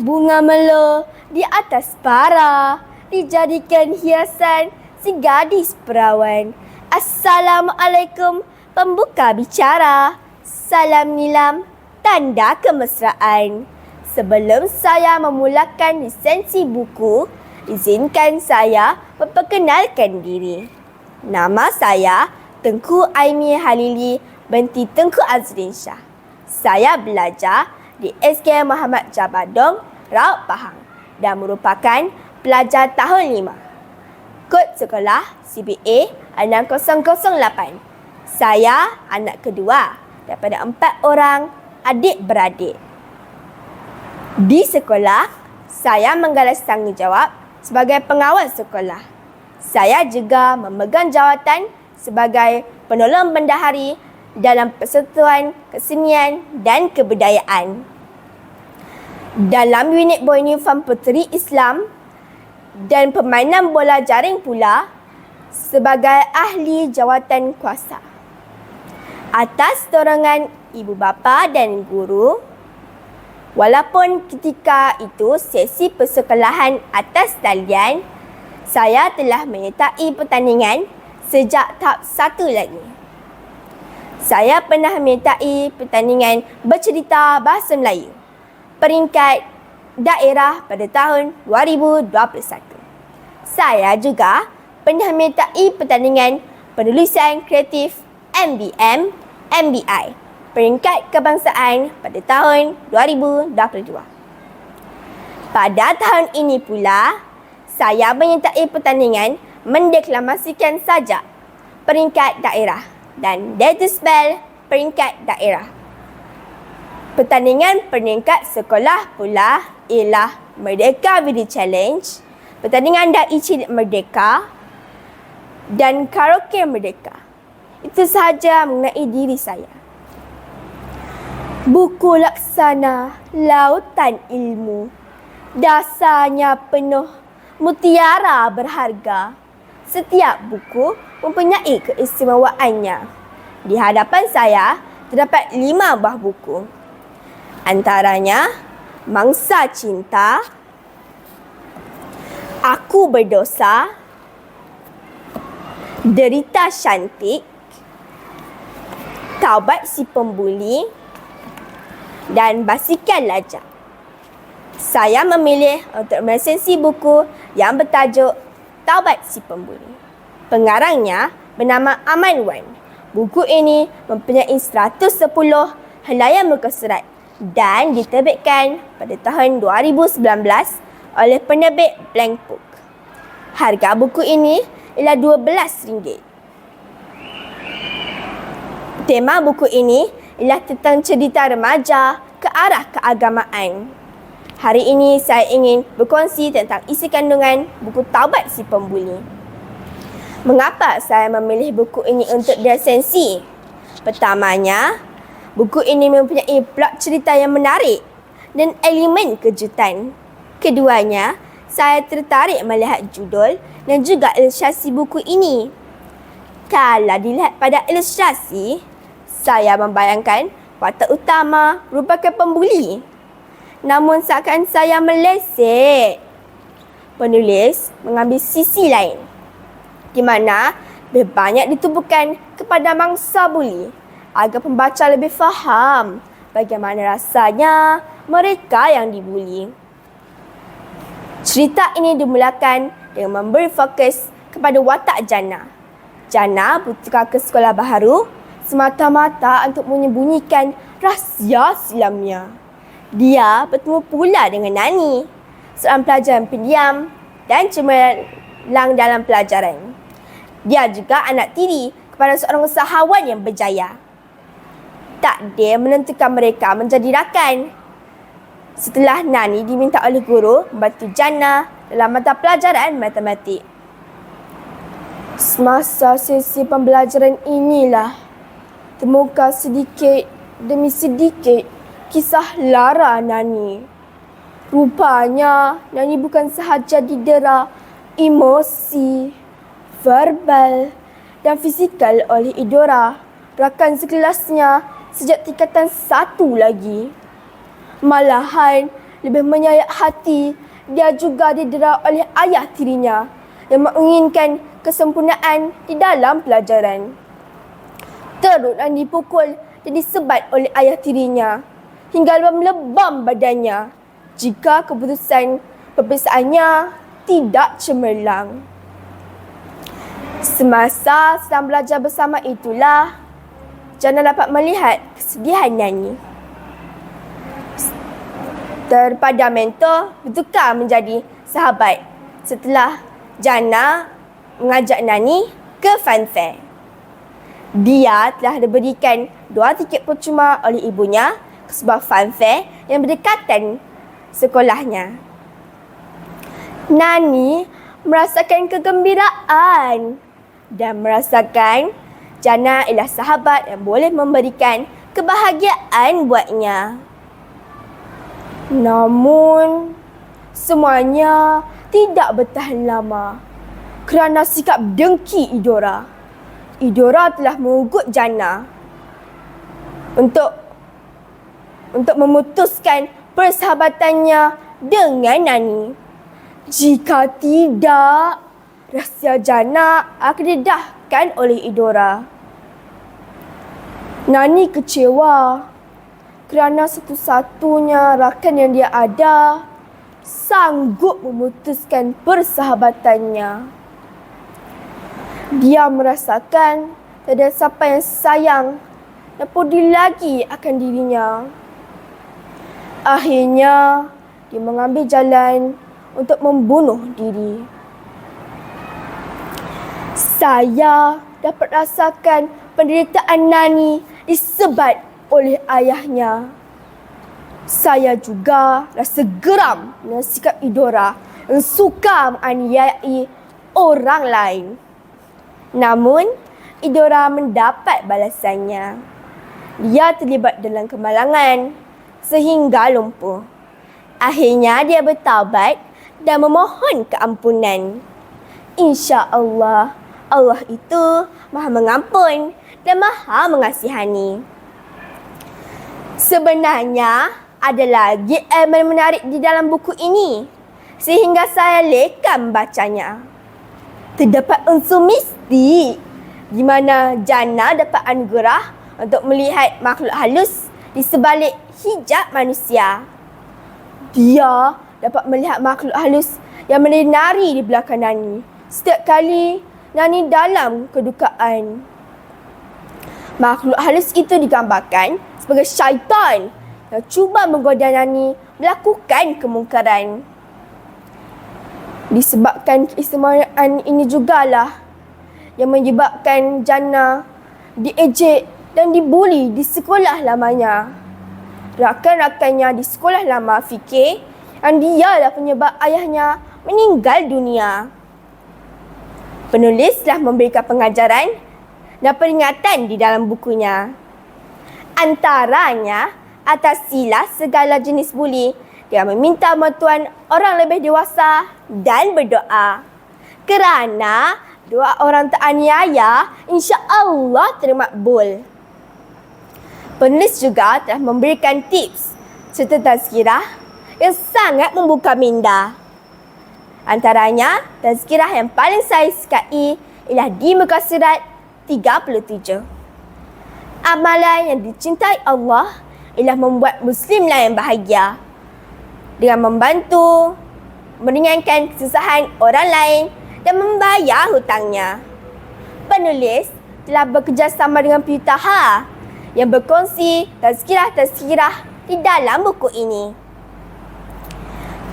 Bunga melo di atas bara, dijadikan hiasan si gadis perawan. Assalamualaikum pembuka bicara, salam nilam tanda kemesraan. Sebelum saya memulakan lisensi buku, izinkan saya memperkenalkan diri. Nama saya Tengku Aimi Halili binti Tengku Azrin Shah. Saya belajar di SK Muhammad Jabadong, Raut Pahang dan merupakan pelajar tahun 5. Kod sekolah CBA 6008. Saya anak kedua daripada 4 orang adik-beradik. Di sekolah, saya menggalas tanggungjawab sebagai pengawal sekolah. Saya juga memegang jawatan sebagai penolong bendahari dalam persatuan kesenian dan kebudayaan. Dalam unit bola uniform Puteri Islam dan permainan bola jaring pula sebagai ahli jawatan kuasa. Atas dorongan ibu bapa dan guru, walaupun ketika itu sesi persekolahan atas talian, saya telah menyertai pertandingan sejak tahap 1 lagi. Saya pernah menyertai pertandingan bercerita bahasa Melayu peringkat daerah pada tahun 2021. Saya juga pernah menyertai pertandingan penulisan kreatif MBM MBI peringkat kebangsaan pada tahun 2022. Pada tahun ini pula, saya menyertai pertandingan mendeklamasikan sajak peringkat daerah dan Detusbel peringkat daerah. Pertandingan peringkat sekolah pula ialah Merdeka Video Challenge, pertandingan Dai Cilik Merdeka dan Karaoke Merdeka. Itu sahaja mengenai diri saya. Buku laksana lautan ilmu, dasarnya penuh mutiara berharga. Setiap buku mempunyai keistimewaannya. Di hadapan saya terdapat 5 buah buku. Antaranya Mangsa Cinta, Aku Berdosa, Derita Cantik, Taubat Si Pembuli dan Basikal Lajak. Saya memilih untuk meresensi buku yang bertajuk Taubat Si Pembuli. Pengarangnya bernama Aman Wan. Buku ini mempunyai 110 helaian muka surat dan diterbitkan pada tahun 2019 oleh penerbit Blank Book. Harga buku ini ialah RM12. Tema buku ini ialah tentang cerita remaja ke arah keagamaan. Hari ini saya ingin berkongsi tentang isi kandungan buku Taubat Si Pembuli. Mengapa saya memilih buku ini untuk diresensi? Pertamanya, buku ini mempunyai plot cerita yang menarik dan elemen kejutan. Keduanya, saya tertarik melihat judul dan juga ilustrasi buku ini. Kalau dilihat pada ilustrasi, saya membayangkan watak utama merupakan pembuli. Namun seakan saya meleset. Penulis mengambil sisi lain, di mana lebih banyak ditubuhkan kepada mangsa buli agar pembaca lebih faham bagaimana rasanya mereka yang dibuli. Cerita ini dimulakan dengan memberi fokus kepada watak Jannah. Jannah bertukar ke sekolah baharu semata-mata untuk menyembunyikan rahsia silamnya. Dia bertemu pula dengan Nani, seorang pelajar yang pendiam dan cemerlang dalam pelajaran. Dia juga anak tiri kepada seorang usahawan yang berjaya. Takdir menentukan mereka menjadi rakan. Setelah Nani diminta oleh guru membantu Jannah dalam mata pelajaran matematik. Semasa sesi pembelajaran inilah temukan sedikit demi sedikit kisah lara Nani. Rupanya Nani bukan sahaja didera emosi, verbal dan fizikal oleh Idora, rakan sekelasnya sejak tingkatan 1 lagi. Malahan lebih menyayat hati, dia juga didera oleh ayah tirinya yang menginginkan kesempurnaan di dalam pelajaran. Teruk dan dipukul dan disebat oleh ayah tirinya hingga lebam badannya jika keputusan peperiksaannya tidak cemerlang. Semasa sedang belajar bersama itulah, Jannah dapat melihat kesedihan Nani. Terpadam mentor bertukar menjadi sahabat setelah Jannah mengajak Nani ke funfair. Dia telah diberikan 2 tiket percuma oleh ibunya ke sebuah funfair yang berdekatan sekolahnya. Nani merasakan kegembiraan dan merasakan Jannah ialah sahabat yang boleh memberikan kebahagiaan buatnya. Namun, semuanya tidak bertahan lama kerana sikap dengki Idora. Idora telah mengugut Jannah untuk memutuskan persahabatannya dengan Nani. Jika tidak, rahsia Jannah akan didedahkan oleh Idora. Nani kecewa kerana satu-satunya rakan yang dia ada sanggup memutuskan persahabatannya. Dia merasakan tak ada siapa yang sayang dan peduli lagi akan dirinya. Akhirnya, dia mengambil jalan untuk membunuh diri. Saya dapat rasakan penderitaan Nani disebat oleh ayahnya. Saya juga rasa geram dengan sikap Idora yang suka menganiayai orang lain. Namun, Idora mendapat balasannya. Dia terlibat dalam kemalangan sehingga lumpuh. Akhirnya dia bertaubat dan memohon keampunan. Insya-Allah, Allah itu Maha Mengampun dan Maha Mengasihani. Sebenarnya ada lagi elemen menarik di dalam buku ini sehingga saya leka membacanya. Terdapat unsur mistik di mana Jannah dapat anugerah untuk melihat makhluk halus di sebalik hijab manusia. Dia dapat melihat makhluk halus yang menari di belakang Nani setiap kali Nani dalam kedukaan. Makhluk halus itu digambarkan sebagai syaitan yang cuba menggoda Nani melakukan kemungkaran. Disebabkan keistimewaan ini jugalah yang menyebabkan Jannah diejek dan dibuli di sekolah lamanya. Rakan-rakannya di sekolah lama fikir yang dialah penyebab ayahnya meninggal dunia. Penulis telah memberikan pengajaran dan peringatan di dalam bukunya. Antaranya, atasilah segala jenis buli dengan meminta bantuan orang lebih dewasa dan berdoa. Kerana doa orang teraniaya insya-Allah termakbul. Penulis juga telah memberikan tips serta tazkirah yang sangat membuka minda. Antaranya, tazkirah yang paling saya sukai ialah di muka surat 37. Amalan yang dicintai Allah ialah membuat Muslim lain bahagia dengan membantu, meringankan kesusahan orang lain dan membayar hutangnya. Penulis telah bekerjasama dengan Pitaha yang berkongsi tazkirah-tazkirah di dalam buku ini.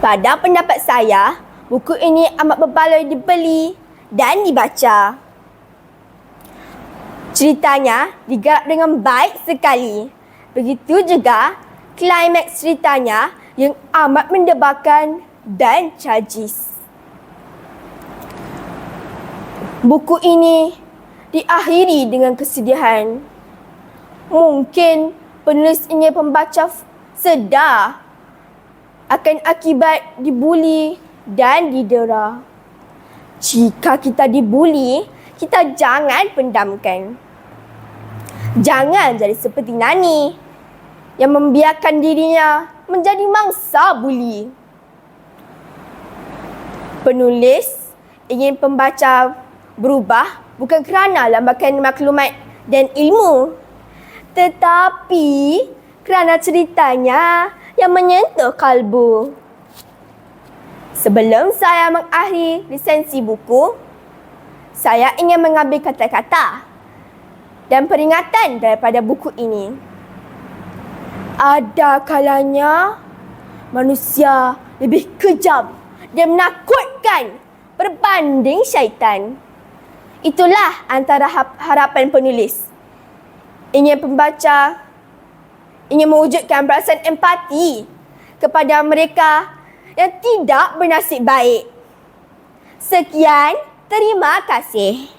Pada pendapat saya, buku ini amat berbaloi dibeli dan dibaca. Ceritanya digarap dengan baik sekali. Begitu juga klimaks ceritanya yang amat mendebarkan dan tragis. Buku ini diakhiri dengan kesedihan. Mungkin penulis ingin pembaca sedar akan akibat dibuli dan didera. Jika kita dibuli, kita jangan pendamkan. Jangan jadi seperti Nani yang membiarkan dirinya menjadi mangsa buli. Penulis ingin pembaca berubah bukan kerana lambakan maklumat dan ilmu, tetapi kerana ceritanya yang menyentuh kalbu. Sebelum saya mengakhiri lisensi buku, saya ingin mengambil kata-kata dan peringatan daripada buku ini. Ada kalanya manusia lebih kejam dan menakutkan berbanding syaitan. Itulah antara harapan penulis. Ingin pembaca ingin mewujudkan perasaan empati kepada mereka yang tidak bernasib baik. Sekian, terima kasih.